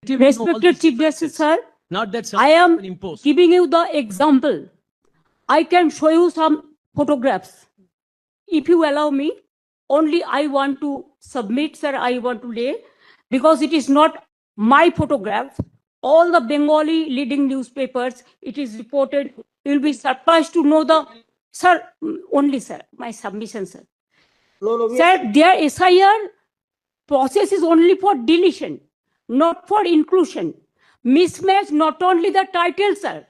Respected Chief Justice, sir, Not that I am imposed. giving you the example. I can show you some photographs. If you allow me, only I want to submit, sir, I want to lay, because it is not my photograph. All the Bengali leading newspapers, it is reported. You will be surprised to know the, sir, only, sir, my submission, sir. Sir, their SIR process is only for deletion, not for inclusion. Mismatch, not only the title, sir.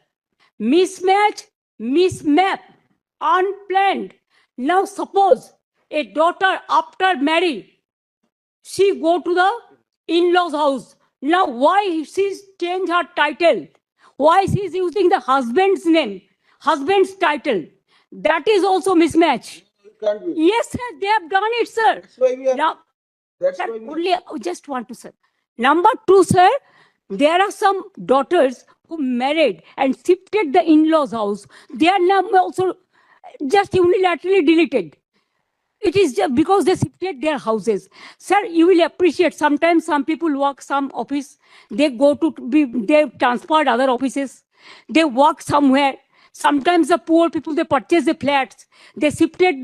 Mismatch, mismap, unplanned. Now suppose a daughter after marriage, she go to the in-laws house. Now why she's change her title? Why she's using the husband's name, husband's title? That is also mismatch. It can't be. Yes, sir, they have done it, sir. That's why we are. Now, That's sir, why we only I just want to, sir. Number two, sir, there are some daughters who married and shifted the in-laws house. They are now also just unilaterally deleted. It is just because they shifted their houses. Sir, you will appreciate sometimes some people work some office, they go to be, they transferred other offices, they work somewhere. Sometimes the poor people, they purchase the flats, they shifted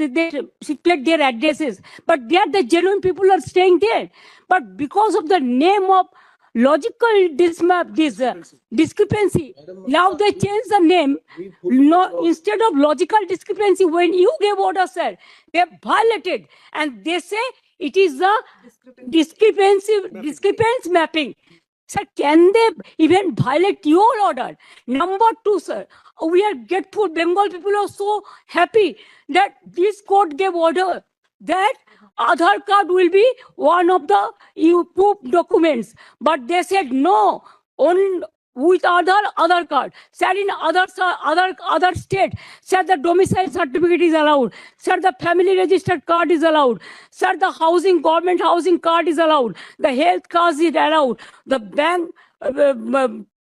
their addresses, but there the genuine people are staying there. But because of the name of logical discrepancy, now they change the name. No, instead of logical discrepancy, when you gave order, sir, they violated, and they say it is the discrepancy mapping. Sir, can they even violate your order? Number two, sir, we are grateful. Bengal people are so happy that this court gave order that Aadhaar card will be one of the proof documents. But they said no, on with Aadhaar card. Sir, in other state, sir, the domicile certificate is allowed. Sir, the family registered card is allowed. Sir, the government housing card is allowed. The health card is allowed. The bank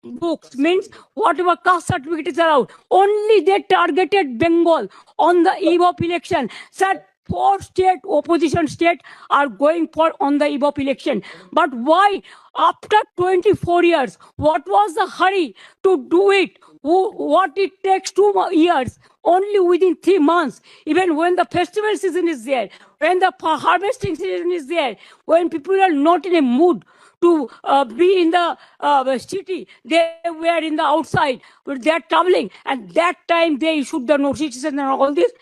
books means whatever caste certificate is allowed. Only they targeted Bengal on the eve of election. Sir, 4 state opposition state are going for on the eve of election. But why after 24 years, what was the hurry to do it? What it takes 2 years, only within 3 months, even when the festival season is there, when the harvesting season is there, when people are not in a mood to be in the city, they were in the outside, but they are traveling, and that time they issued the notices and all this.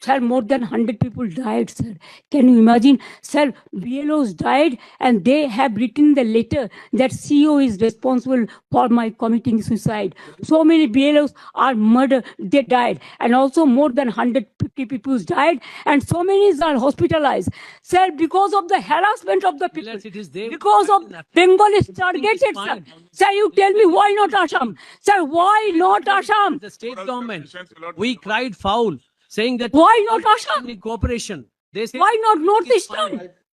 Sir, more than 100 people died, sir. Can you imagine? Sir, BLOs died, and they have written the letter that CEO is responsible for my committing suicide. So many BLOs are murdered, they died, and also more than 150 people died, and so many are hospitalized. Sir, because of the harassment of the people, It is there. because of Bengal is targeted, sir. Sir, you tell me why not Assam? Sir, why not Assam? The state government, we cried foul, saying that Why not Assam? cooperation. They say Why not Northeastern?